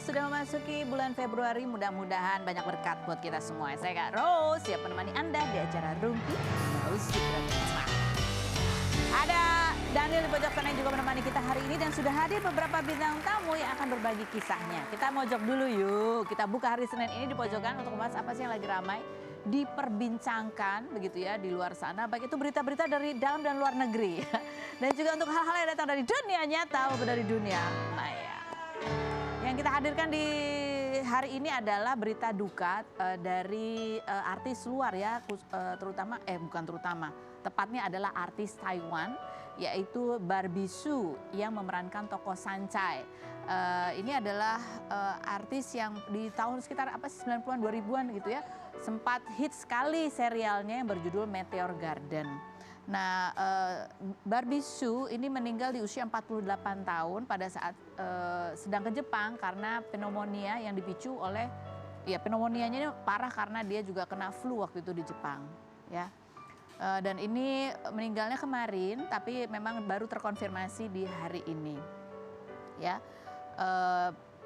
sudah memasuki bulan Februari, mudah-mudahan banyak berkat buat kita semua. Saya Kak Rose, siap menemani Anda di acara Rumpi Musik Bersama. Ada Daniel di pojok sana yang juga menemani kita hari ini dan sudah hadir beberapa bintang tamu yang akan berbagi kisahnya. Kita mojok dulu yuk, kita buka hari Senin ini di pojokan untuk membahas apa sih yang lagi ramai diperbincangkan begitu ya di luar sana, baik itu berita-berita dari dalam dan luar negeri dan juga untuk hal-hal yang datang dari dunia nyata maupun dari dunia maya. Yang kita hadirkan di hari ini adalah berita duka dari artis luar ya, tepatnya adalah artis Taiwan yaitu Barbie Hsu yang memerankan tokoh Sancai. Ini adalah artis yang di tahun sekitar 90-an 2000-an gitu ya, sempat hit sekali serialnya yang berjudul Meteor Garden. Nah, Barbie Hsu ini meninggal di usia 48 tahun pada saat sedang ke Jepang karena pneumonia yang dipicu oleh, ya pneumonianya ini parah karena dia juga kena flu waktu itu di Jepang. Ya. Dan ini meninggalnya kemarin, tapi memang baru terkonfirmasi di hari ini. Ya,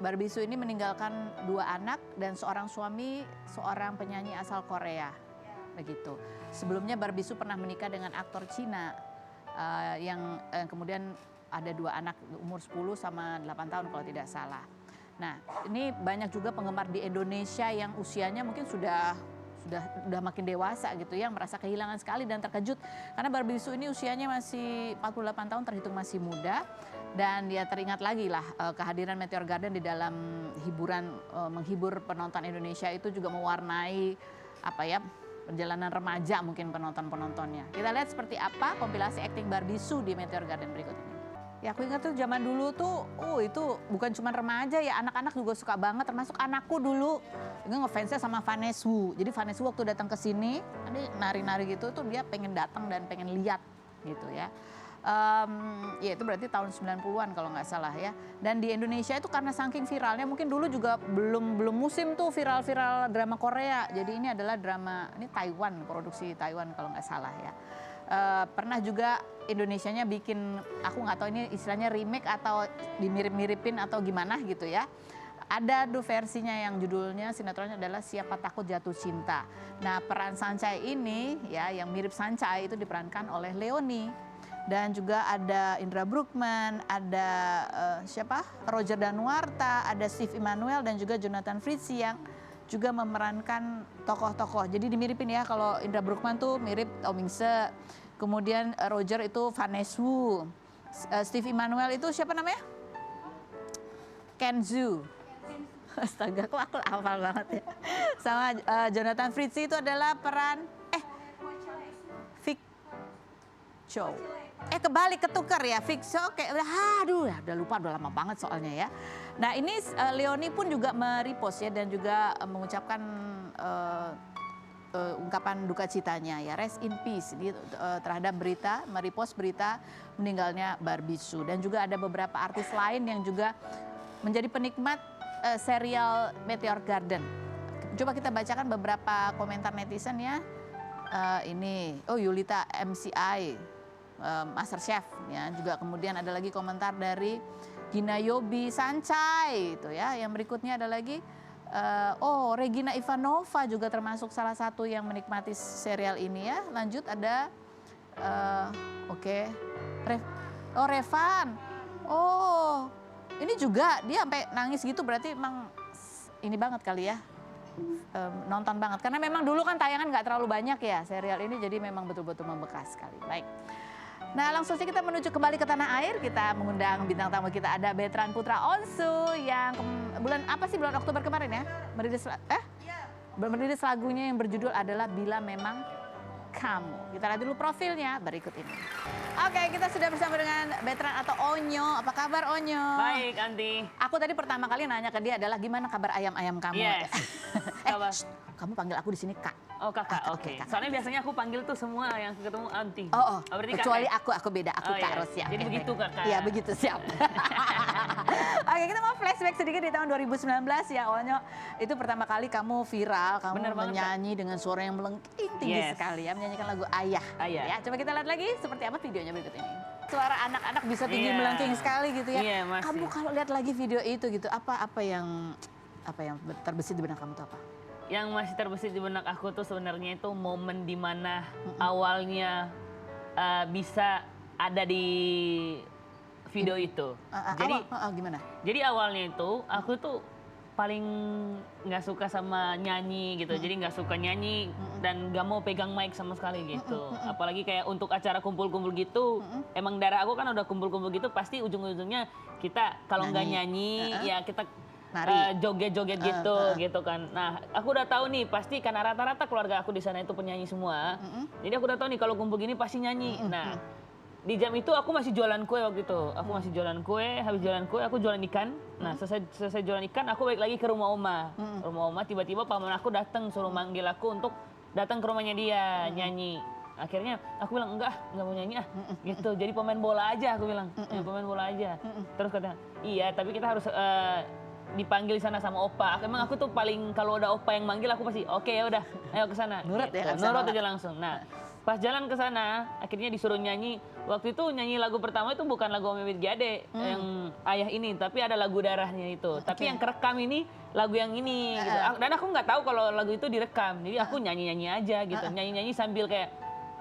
Barbie Hsu ini meninggalkan 2 anak dan seorang suami, seorang penyanyi asal Korea. Begitu. Sebelumnya Barbie Hsu pernah menikah dengan aktor Cina yang kemudian ada 2 anak umur 10 sama 8 tahun kalau tidak salah. Nah, ini banyak juga penggemar di Indonesia yang usianya mungkin sudah makin dewasa gitu ya, merasa kehilangan sekali dan terkejut karena Barbie Hsu ini usianya masih 48 tahun, terhitung masih muda, dan dia teringat lagi lah kehadiran Meteor Garden di dalam hiburan, menghibur penonton Indonesia itu juga mewarnai perjalanan remaja mungkin penonton-penontonnya. Kita lihat seperti apa kompilasi akting Barbie Hsu di Meteor Garden berikut ini. Ya aku ingat tuh zaman dulu tuh, itu bukan cuma remaja ya, anak-anak juga suka banget, termasuk anakku dulu. Ini ngefansnya sama Vanessa Wu. Jadi Vanessa Wu waktu datang ke sini, nari-nari gitu tuh dia pengen datang dan pengen lihat gitu ya. Ya itu berarti tahun 90-an kalau nggak salah ya. Dan di Indonesia itu karena saking viralnya, mungkin dulu juga belum musim tuh viral-viral drama Korea. Jadi ini adalah drama, ini Taiwan, produksi Taiwan kalau nggak salah ya. Pernah juga Indonesianya bikin, aku nggak tahu ini istilahnya remake atau dimirip-miripin atau gimana gitu ya. Ada versinya yang judulnya sinetronnya adalah Siapa Takut Jatuh Cinta. Nah, peran Sancai ini ya yang mirip Sancai itu diperankan oleh Leoni. Dan juga ada Indra Bruggman, ada Roger Danuarta, ada Steve Emmanuel dan juga Jonathan Fritzy yang juga memerankan tokoh-tokoh. Jadi dimiripin ya, kalau Indra Bruggman tuh mirip Tomingse, kemudian Roger itu Vanessa Wu, Steve Emmanuel itu siapa namanya? Kenzu. Astaga, kok aku hafal banget ya. Sama Jonathan Fritzy itu adalah peran Vic Chow. Kebalik, ketukar ya, Vic Chow kayak udah lupa, udah lama banget soalnya ya. Nah ini Leoni pun juga merepost ya dan juga mengucapkan ungkapan duka citanya ya, rest in peace terhadap berita, merepost berita meninggalnya Barbie Hsu. Dan juga ada beberapa artis lain yang juga menjadi penikmat serial Meteor Garden. Coba kita bacakan beberapa komentar netizen ya. Ini, Yulita MCI, Master Chef ya. Juga kemudian ada lagi komentar dari Gina Yobi Sancai itu ya. Yang berikutnya ada lagi Regina Ivanova juga termasuk salah satu yang menikmati serial ini ya. Lanjut ada Revan. Ini juga dia sampai nangis gitu, berarti emang ini banget kali ya. Nonton banget karena memang dulu kan tayangan nggak terlalu banyak ya serial ini, jadi memang betul-betul membekas sekali. Baik. Nah langsung saja kita menuju kembali ke tanah air. Kita mengundang bintang tamu kita, ada Betran Putra Onsu yang bulan Oktober kemarin ya merilis lagunya yang berjudul adalah Bila Memang Kamu. Kita lihat dulu profilnya berikut ini. Oke, kita sudah bersama dengan Betran atau Onyo. Apa kabar Onyo? Baik, Anti. Aku tadi pertama kali nanya ke dia adalah gimana kabar ayam-ayam kamu? Yes. Kamu panggil aku di sini Kak. Oh kakak, oke. Soalnya biasanya aku panggil tuh semua yang ketemu anti. Berarti kecuali kakak. aku beda, aku Kak Ros ya. Jadi begitu kakak. Iya begitu, siap. Oke, kita mau flashback sedikit di tahun 2019 ya. Awalnya itu pertama kali kamu viral, kamu Bener banget, menyanyi dengan suara yang melengking tinggi sekali ya, menyanyikan lagu Ayah. Ya, coba kita lihat lagi seperti apa videonya berikut ini. Suara anak-anak bisa tinggi melengking sekali gitu ya. Iya, masih. Kamu kalau lihat lagi video itu gitu, apa yang terbesit di benak kamu tuh apa? Yang masih terbesit di benak aku tuh sebenarnya itu momen dimana awalnya bisa ada di video itu. Jadi gimana? Jadi awalnya itu aku tuh paling nggak suka sama nyanyi gitu. Jadi nggak suka nyanyi dan nggak mau pegang mic sama sekali gitu. Apalagi kayak untuk acara kumpul-kumpul gitu, emang darah aku kan udah kumpul-kumpul gitu, pasti ujung-ujungnya kita kalau nggak nyanyi ya kita joget-joget gitu kan. Nah, aku udah tahu nih pasti karena rata-rata keluarga aku di sana itu penyanyi semua. Jadi aku udah tahu nih kalau kumpul gini pasti nyanyi. Nah, di jam itu aku masih jualan kue waktu itu. Aku masih jualan kue, habis jualan kue aku jualan ikan. Nah, selesai jualan ikan aku balik lagi ke rumah oma. Rumah oma tiba-tiba paman aku datang suruh manggil aku untuk datang ke rumahnya dia nyanyi. Akhirnya aku bilang enggak mau nyanyi gitu. Jadi pemain bola aja aku bilang. Pemain bola aja. Terus katanya, "Iya, tapi kita harus dipanggil sana sama opa." Emang aku tuh paling kalau udah opa yang manggil aku pasti oke ya udah ayo ke sana. Nurut ya, nurut aja langsung. Nah, pas jalan ke sana akhirnya disuruh nyanyi. Waktu itu nyanyi lagu pertama itu bukan lagu Om Ebit Giade yang Ayah ini, tapi ada lagu Darahnya itu. Tapi yang kerekam ini lagu yang ini gitu. Dan aku nggak tahu kalau lagu itu direkam. Jadi aku nyanyi-nyanyi aja gitu. Nyanyi-nyanyi sambil kayak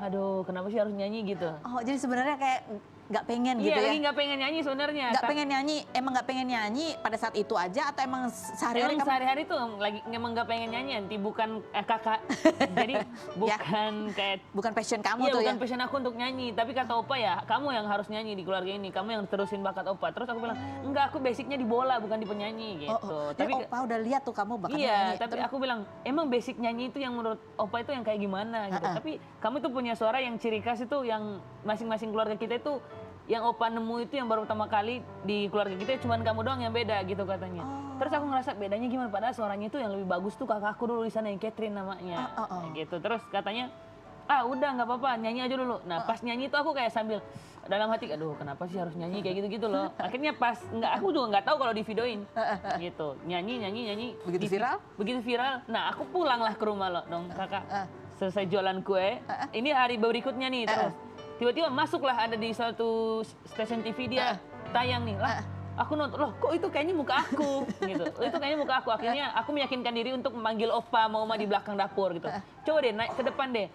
aduh kenapa sih harus nyanyi gitu. Oh, jadi sebenarnya kayak nggak pengen gitu ya? Iya, lagi nggak pengen nyanyi sebenarnya. Nggak pengen nyanyi, emang nggak pengen nyanyi pada saat itu aja atau emang sehari-hari kamu? Sehari-hari tuh lagi emang nggak pengen nyanyi, nanti bukan kakak. Jadi bukan kayak bukan passion kamu iya, tuh bukan ya? passion aku untuk nyanyi. Tapi kata opa ya, kamu yang harus nyanyi di keluarga ini, kamu yang terusin bakat opa. Terus aku bilang, enggak, aku basicnya di bola bukan di penyanyi gitu. Tapi opa udah lihat tuh kamu bakat iya, nyanyi. tapi aku bilang, emang basic nyanyi itu yang menurut opa itu yang kayak gimana gitu. Tapi kamu tuh punya suara yang ciri khas itu yang masing-masing keluarga kita itu yang opa nemu itu yang baru pertama kali di keluarga kita cuman kamu doang yang beda gitu katanya. Terus aku ngerasa bedanya gimana, padahal suaranya itu yang lebih bagus tuh kakakku dulu di sana yang Catherine namanya. Gitu. Terus katanya, udah nggak apa-apa nyanyi aja dulu. Nah pas nyanyi itu aku kayak sambil dalam hati, aduh kenapa sih harus nyanyi kayak gitu-gitu loh. Akhirnya pas aku juga nggak tahu kalau di videoin gitu. Nyanyi. Begitu viral. Nah aku pulanglah ke rumah lo dong kakak. Selesai jualan kue. Ini hari berikutnya nih terus. Tiba-tiba masuklah ada di suatu stasiun TV dia tayang nih lah. Aku nonton, loh kok itu kayaknya muka aku gitu. Itu kayaknya muka aku. Akhirnya aku meyakinkan diri untuk memanggil opa mama di belakang dapur gitu. Coba deh naik ke depan deh.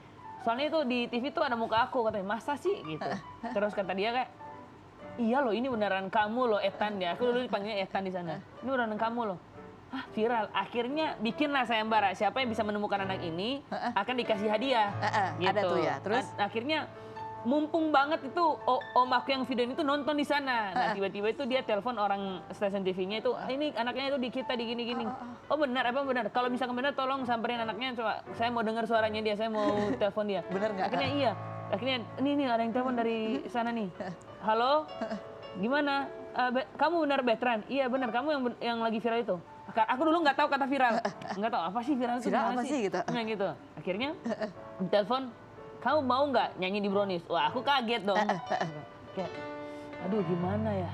Soalnya itu di TV tuh ada muka aku katanya. Masa sih gitu. Terus kata dia kayak, iya loh ini beneran kamu loh Etan ya. Aku dulu dipanggilnya Etan di sana. Ini beneran kamu loh. Viral. Akhirnya bikinlah sayembara. Siapa yang bisa menemukan anak ini akan dikasih hadiah. Gitu. Ada tuh ya. Terus akhirnya mumpung banget itu om aku yang videoin itu nonton di sana. Nah tiba-tiba itu dia telepon orang stasiun TV-nya itu, ini anaknya itu di kita di gini-gini. Oh benar, apa benar? Kalau misalkan benar tolong samperin anaknya, coba saya mau dengar suaranya dia, saya mau telepon dia. Benar nggak? Akhirnya iya. Akhirnya ini ada yang telepon dari sana nih. Halo, gimana? Kamu benar Betran? Iya benar, kamu yang lagi viral itu. Aku dulu nggak tahu kata viral, nggak tahu apa sih viral itu. Viral apa sih gitu? Nah gitu. Akhirnya telepon, kamu mau nggak nyanyi di Brownies? Wah aku kaget dong. Kayak, aduh gimana ya?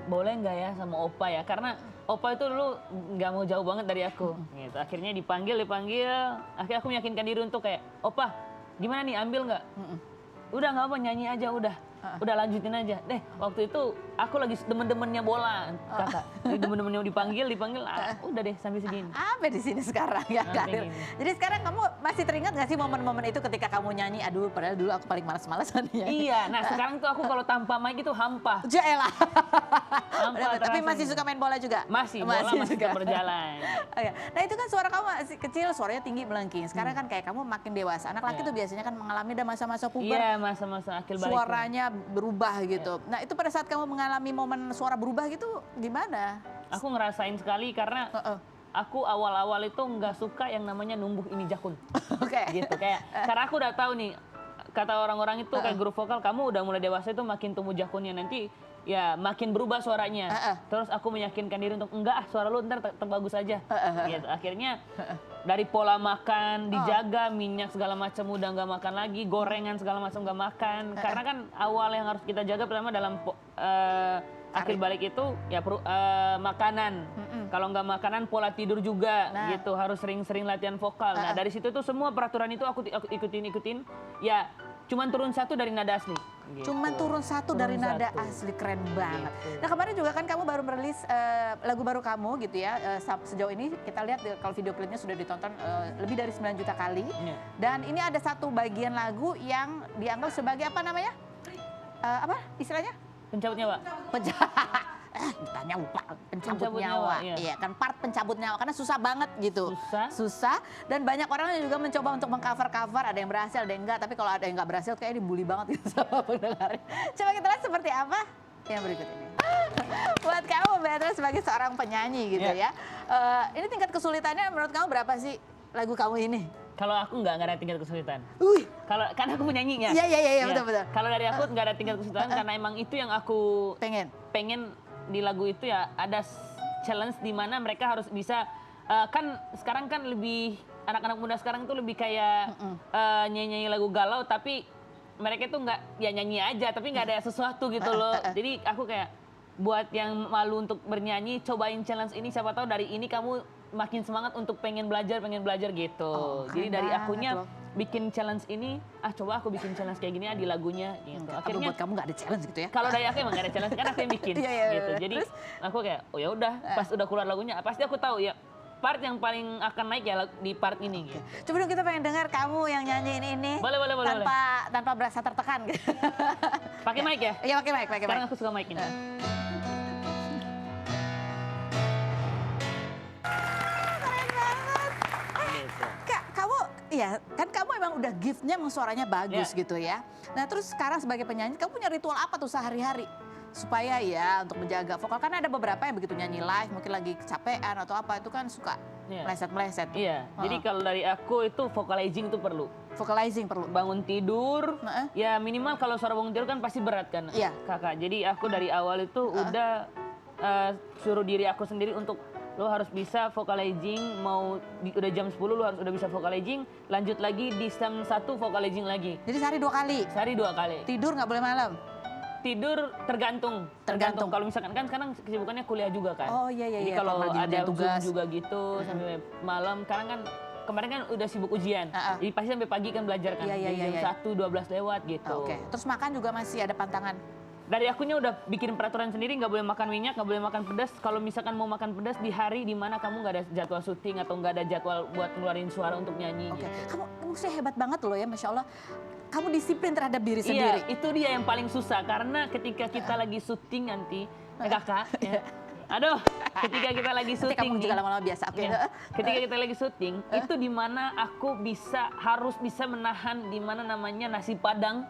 Boleh nggak ya sama opa ya? Karena opa itu dulu nggak mau jauh banget dari aku. Gitu. Akhirnya dipanggil. Akhirnya aku meyakinkan diri untuk kayak, opa gimana nih ambil nggak? Udah nggak apa nyanyi aja udah. Udah lanjutin aja. Waktu itu aku lagi demen-demennya bola, kakak. Jadi demen-demennya dipanggil, udah deh sampai segini. Sampai di sini sekarang ya, karir. Jadi sekarang kamu masih teringat nggak sih momen-momen itu ketika kamu nyanyi? Aduh, padahal dulu aku paling malas-malasan ya. Iya, nah sekarang tuh aku kalau tanpa mic itu hampa. Jaelah. Tapi Terasa masih suka main bola juga? Masih, bola masih tetap berjalan. Nah itu kan suara kamu masih kecil, suaranya tinggi melengking. Sekarang kan kayak kamu makin dewasa. Anak laki tuh biasanya kan mengalami masa-masa puber. Iya, masa-masa akil balik. Suaranya berubah gitu. Nah itu pada saat kamu mengalami momen suara berubah gitu gimana? Aku ngerasain sekali karena aku awal-awal itu nggak suka yang namanya numbuh ini jakun. Oke. Gitu kayak karena aku udah tahu nih kata orang-orang itu kayak grup vokal, kamu udah mulai dewasa itu makin tumbuh jakunnya, nanti ya makin berubah suaranya. Terus aku meyakinkan diri untuk enggak, suara lu ntar tetap bagus aja. Gitu. Akhirnya dari pola makan dijaga, minyak segala macam udah nggak makan lagi, gorengan segala macam nggak makan. Karena kan awal yang harus kita jaga pertama dalam akhir balik itu ya makanan. Kalau nggak makanan, pola tidur juga gitu. Harus sering-sering latihan vokal. Nah dari situ tuh semua peraturan itu aku ikutin. Ya cuman turun satu dari nada asli. Gitu. Cuman turun satu dari nada asli, keren banget. Nah kemarin juga kan kamu baru merilis lagu baru kamu gitu ya. Sejauh ini kita lihat kalau video klipnya sudah ditonton lebih dari 9 juta kali. Dan ini ada satu bagian lagu yang dianggap sebagai apa namanya? Apa istilahnya? Pencabut nyawa. Ditanya lupa, pencabut nyawa. Iya kan, part pencabut nyawa karena susah banget gitu. Susah dan banyak orang yang juga mencoba untuk mengcover, ada yang berhasil, ada yang enggak, tapi kalau ada yang enggak berhasil kayaknya dibully banget gitu sama pendengarnya. Coba kita lihat seperti apa yang berikut ini. Buat kamu Beatrice sebagai seorang penyanyi gitu ya. Ini tingkat kesulitannya menurut kamu berapa sih lagu kamu ini? Kalau aku nggak ada tingkat kesulitan. Karena aku penyanyinya. Iya betul. Kalau dari aku nggak ada tingkat kesulitan karena emang itu yang aku pengen di lagu itu ya, ada challenge di mana mereka harus bisa kan sekarang kan lebih anak-anak muda sekarang tuh lebih kayak nyanyi lagu galau tapi mereka tuh nggak ya nyanyi aja tapi nggak ada sesuatu gitu loh. Jadi aku kayak buat yang malu untuk bernyanyi, cobain challenge ini, siapa tahu dari ini kamu makin semangat untuk pengen belajar gitu. Jadi dari akunya bikin challenge ini, coba aku bikin challenge kayak gini di lagunya gitu. Akhirnya buat kamu nggak ada challenge gitu ya? Kalau dari aku emang nggak ada challenge, kan aku yang bikin gitu. Jadi aku kayak oh ya udah, pas udah keluar lagunya pasti aku tahu ya part yang paling akan naik ya di part ini gitu. Coba dong kita pengen dengar kamu yang nyanyiin ini. Boleh. Tanpa berasa tertekan gitu. Pakai mic ya? Iya pakai mic. Sekarang aku suka mic ini. Iya, kan kamu emang udah gift-nya emang suaranya bagus gitu ya. Nah terus sekarang sebagai penyanyi, kamu punya ritual apa tuh sehari-hari? Supaya ya untuk menjaga vokal, kan ada beberapa yang begitu nyanyi live, mungkin lagi kecapean atau apa, itu kan suka meleset-meleset. Iya, jadi kalau dari aku itu vocalizing itu perlu. Vocalizing perlu? Bangun tidur, ya minimal kalau suara bangun tidur kan pasti berat kan kakak. Jadi aku dari awal itu udah suruh diri aku sendiri untuk lo harus bisa vocalizing, udah jam 10 lo harus udah bisa vocalizing, lanjut lagi di jam 1 vocalizing lagi. Jadi sehari 2 kali? Sehari 2 kali. Tidur nggak boleh malam? Tidur tergantung. Kalau misalkan kan sekarang kesibukannya kuliah juga kan. Oh iya. Jadi kalau ada tugas juga gitu sampai malam, karena kan kemarin kan udah sibuk ujian. Jadi pasti sampai pagi kan belajar kan. Jam 1, 12 lewat gitu. Oke. Terus makan juga masih ada pantangan? Dari akunya udah bikin peraturan sendiri, nggak boleh makan minyak, nggak boleh makan pedas. Kalau misalkan mau makan pedas di hari di mana kamu nggak ada jadwal syuting atau nggak ada jadwal buat ngeluarin suara untuk nyanyi. Gitu. Kamu sih hebat banget loh ya, Masya Allah. Kamu disiplin terhadap diri sendiri. Iya, itu dia yang paling susah. Karena ketika kita lagi syuting nanti, kakak, ya. Aduh, ketika kita lagi syuting kamu juga lama-lama biasa. Ketika kita lagi syuting, itu di mana aku harus bisa menahan di mana namanya nasi padang,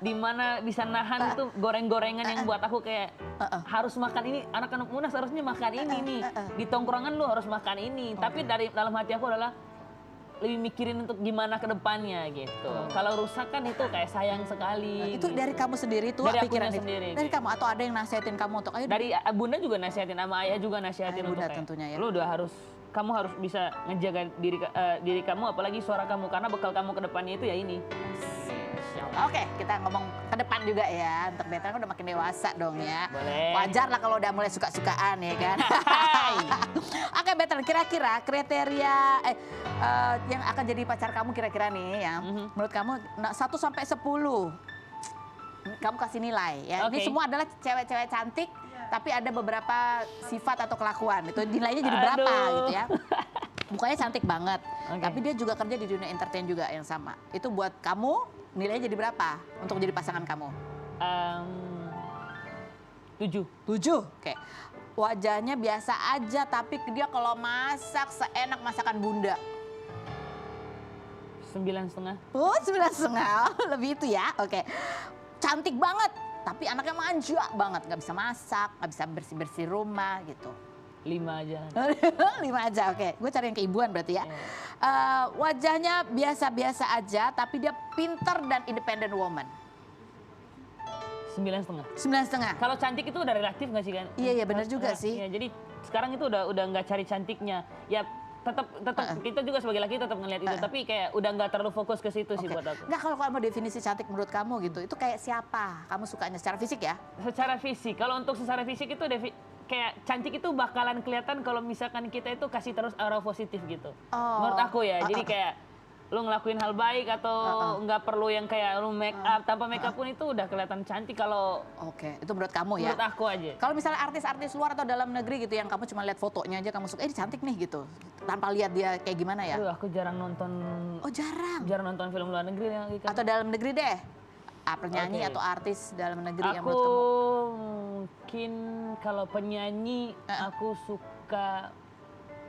di mana bisa nahan itu goreng-gorengan yang buat aku kayak harus makan ini. Anak-anak muda seharusnya makan ini nih. Di tongkrongan lu harus makan ini. Tapi dalam hati aku adalah lebih mikirin untuk gimana ke depannya gitu. Kalau rusak kan itu kayak sayang sekali. Itu dari kamu sendiri tuh pikiran sendiri. Dari kamu atau ada yang nasihatin kamu untuk ayo? Dari bunda juga nasihatin, sama ayah juga nasihatin untuk kayak, tentunya ya. Kamu harus bisa ngejaga diri kamu, apalagi suara kamu, karena bekal kamu ke depannya itu ya ini. Oke, kita ngomong ke depan juga ya. Untuk Beatrice udah makin dewasa dong ya. Boleh. Wajar lah kalau udah mulai suka-sukaan ya kan. Oke Beatrice, kira-kira kriteria yang akan jadi pacar kamu kira-kira nih ya. Menurut kamu 1 sampai 10. Kamu kasih nilai ya. Ini semua adalah cewek-cewek cantik. Tapi ada beberapa sifat atau kelakuan. Itu nilainya jadi berapa gitu ya. Mukanya cantik banget. Tapi dia juga kerja di dunia entertain juga yang sama. Itu buat kamu nilainya jadi berapa untuk jadi pasangan kamu? 7. Oke. Wajahnya biasa aja, tapi dia kalau masak seenak masakan bunda. 9,5. Oh, 9,5. Lebih itu ya. Oke. Cantik banget, tapi anaknya manja banget. Nggak bisa masak, nggak bisa bersih-bersih rumah gitu. 5 aja. 5 aja, oke. Gue cari yang keibuan berarti ya. Wajahnya biasa-biasa aja, tapi dia pinter dan independent woman. 9,5. 9,5. Kalau cantik itu udah relatif nggak sih kan? Iya benar juga sih. Ya, jadi sekarang itu udah nggak cari cantiknya. Ya tetap kita juga sebagai laki tetap ngeliat itu, tapi kayak udah nggak terlalu fokus ke situ sih buat aku. Nggak, kalau kamu definisi cantik menurut kamu gitu, itu kayak siapa? Kamu sukanya secara fisik ya? Secara fisik, kalau untuk secara fisik itu kayak cantik itu bakalan kelihatan kalau misalkan kita itu kasih terus aura positif gitu. Menurut aku ya, jadi kayak lu ngelakuin hal baik atau nggak perlu yang kayak lu make up, tanpa make up pun itu udah kelihatan cantik kalau. Oke, itu menurut kamu ya? Menurut aku aja. Kalau misalnya artis-artis luar atau dalam negeri gitu yang kamu cuma lihat fotonya aja kamu suka, ini cantik nih gitu, tanpa lihat dia kayak gimana ya? Aduh, aku jarang nonton. Oh jarang? Jarang nonton film luar negeri yang gitu. Atau dalam negeri deh? Penyanyi atau artis dalam negeri yang Aku menurut kamu? mungkin kalau penyanyi aku suka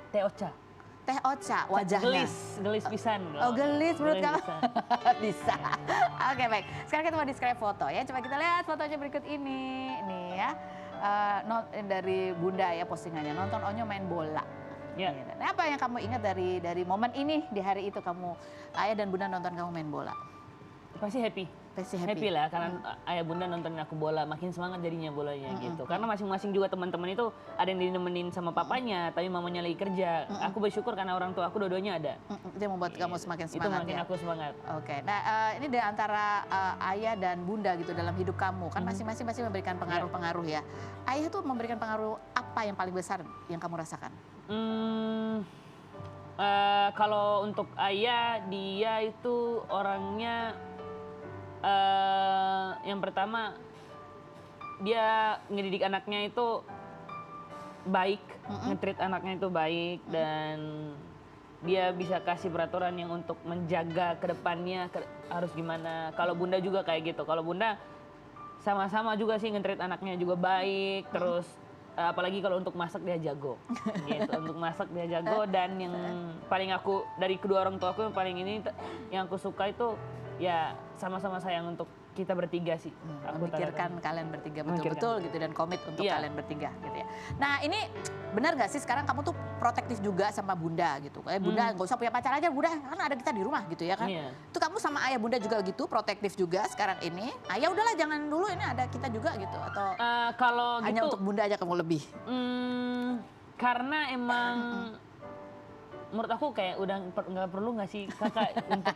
Teh Ocha. Teh Ocha, wajahnya. Gelis pisan. Oh gelis menurut kamu? pisan. Bisa. Oke baik, sekarang kita mau describe foto ya. Coba kita lihat fotonya berikut ini. Nih ya, dari Bunda ya postingannya, nonton Onyo main bola. Ya. Nah, apa yang kamu ingat dari momen ini, di hari itu kamu, ayah dan Bunda nonton kamu main bola? Pasti happy. Pasti Happy lah karena ayah bunda nontonin aku bola, makin semangat jadinya bolanya gitu. Karena masing-masing juga teman-teman itu ada yang dinemenin sama papanya, tapi mamanya lagi kerja. Aku bersyukur karena orang tua aku dua-duanya ada. Itu yang membuat kamu semakin semangat. Itu makin ya? aku semangat. Oke, nah ini dari antara ayah dan bunda gitu dalam hidup kamu, kan masing-masing pasti memberikan pengaruh-pengaruh ya. Ayah tuh memberikan pengaruh apa yang paling besar yang kamu rasakan? Kalau untuk ayah, dia itu orangnya yang pertama dia ngedidik anaknya itu baik, nge-treat anaknya itu baik, dan dia bisa kasih peraturan yang untuk menjaga ke depannya harus gimana. Kalau bunda juga kayak gitu. Kalau bunda sama-sama juga sih nge-treat anaknya juga baik, terus apalagi kalau untuk masak dia jago. Gitu. Untuk masak dia jago, dan yang paling aku dari kedua orang tua aku yang paling ini yang aku suka itu ya sama-sama sayang untuk kita bertiga sih. Aku Memikirkan kalian bertiga betul-betul gitu dan komit untuk kalian bertiga gitu ya. Nah ini benar nggak sih sekarang kamu tuh protektif juga sama bunda gitu? Kayak bunda nggak usah punya pacar aja, bunda kan ada kita di rumah gitu ya kan? Itu kamu sama ayah bunda juga gitu protektif juga sekarang ini? Ayah udahlah jangan dulu, ini ada kita juga gitu, atau kalau hanya gitu, untuk bunda aja kamu lebih? Karena emang menurut aku kayak udah nggak perlu nggak sih kakak untuk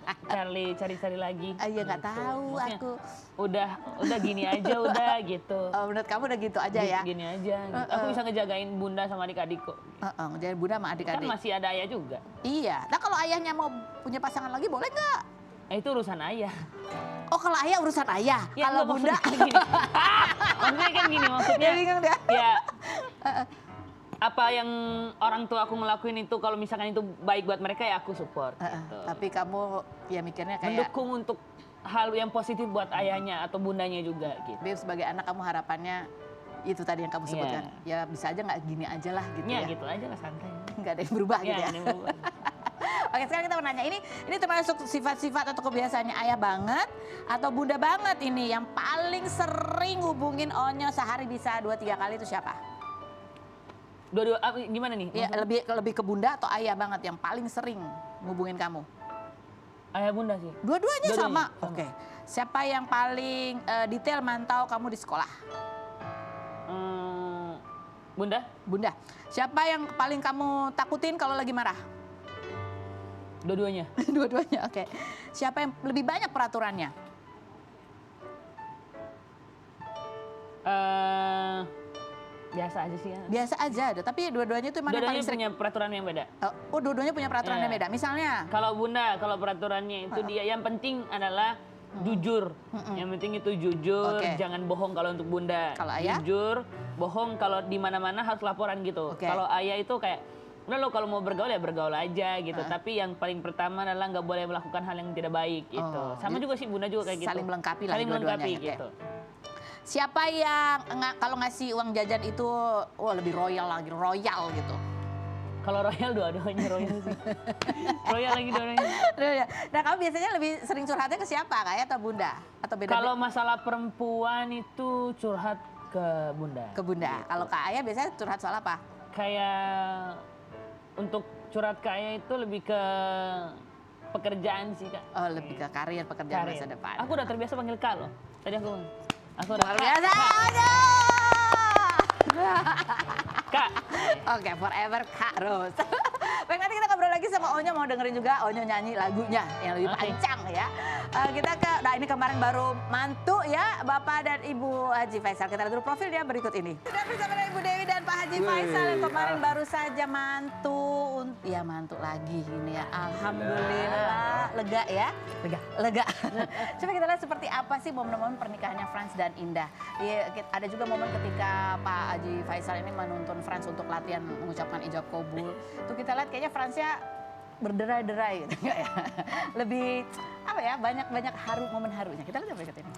cari-cari lagi. Iya nggak gitu. tahu. Maksudnya, aku. Udah gini aja udah gitu. Menurut kamu udah gitu aja ya? Gini aja. Gitu. Aku bisa ngejagain bunda sama adik-adik kok. Ngejagain bunda sama adik-adik. Kan masih ada ayah juga. Iya. Nah kalau ayahnya mau punya pasangan lagi boleh nggak? Itu urusan ayah. Oh kalau ayah urusan ayah. Ya, kalau bunda. Maksudnya kan gini maksudnya. Ya bingung dia. Ya. Apa yang orang tua aku ngelakuin itu kalau misalkan itu baik buat mereka ya aku support. Gitu. Tapi kamu ya mikirnya kayak mendukung untuk hal yang positif buat ayahnya atau bundanya juga gitu. Tapi sebagai anak kamu harapannya itu tadi yang kamu sebutkan. Ya bisa aja nggak gini aja lah gitu ya. Gitu aja lah, santai. Nggak ada yang berubah gitu ya. Ada yang berubah. Oke, sekarang kita mau nanya, ini termasuk sifat-sifat atau kebiasaannya ayah banget atau bunda banget ini yang paling sering hubungin Onyo sehari bisa 2-3 kali itu siapa? Dua-dua gimana nih? Ya, lebih ke bunda atau ayah banget yang paling sering ngubungin kamu? Ayah bunda sih. Dua-duanya sama. Oke. Siapa yang paling detail mantau kamu di sekolah? Bunda. Bunda. Siapa yang paling kamu takutin kalau lagi marah? Dua-duanya. Dua-duanya. Oke. Siapa yang lebih banyak peraturannya? Biasa aja sih ya. Biasa aja ada, tapi dua-duanya itu emang yang paling sering. Punya peraturan yang beda. Oh, dua-duanya punya peraturan yang beda. Misalnya? Kalau bunda, kalau peraturannya itu dia yang penting adalah jujur. Yang penting itu jujur, jangan bohong kalau untuk bunda. Kalau ayah? Jujur, bohong kalau di mana-mana harus laporan gitu. Kalau ayah itu kayak udah lo kalau mau bergaul ya bergaul aja gitu. Tapi yang paling pertama adalah nggak boleh melakukan hal yang tidak baik gitu. Sama juga sih bunda juga kayak gitu. Saling melengkapi lah. Saling melengkapi gitu. Siapa yang kalau ngasih uang jajan itu lebih royal lagi, royal gitu? Kalau royal dua-duanya royal sih. Royal lagi dua-duanya. Nah kamu biasanya lebih sering curhatnya ke siapa, kayak atau bunda? Atau beda? Kalau masalah perempuan itu curhat ke bunda. Ke bunda. Kalau ke ayah biasanya curhat soal apa? kayak untuk curhat kaya itu lebih ke pekerjaan sih Kak. Oh, lebih ke karir, pekerjaan Karir. masa depan. Aku udah terbiasa panggil Kak loh. Tadi aku udah Luar biasa. Aduh. Kak. Oke, forever Kak Rose. Baik, nanti kita ngobrol lagi sama Onyo, mau dengerin juga Onyo nyanyi lagunya yang lebih Oke. panjang ya. Nah ini kemarin baru mantu ya, Bapak dan Ibu Haji Faisal. Kita lihat dulu profil dia berikut ini. Sudah bersama dengan Ibu Dewi dan Pak Haji Faisal yang kemarin baru saja mantu. Ya mantu lagi ini ya, Alhamdulillah. Lega ya? Lega. Coba kita lihat seperti apa sih momen-momen pernikahannya Frans dan Indah. Ya, ada juga momen ketika Pak Haji Faisal ini menuntun Frans untuk latihan mengucapkan ijab kabul. Tuh kita lihat kayaknya Fransnya berderai-derai gitu ya. Lebih apa ya, banyak haru, momen harunya. Kita lihat berikut ini.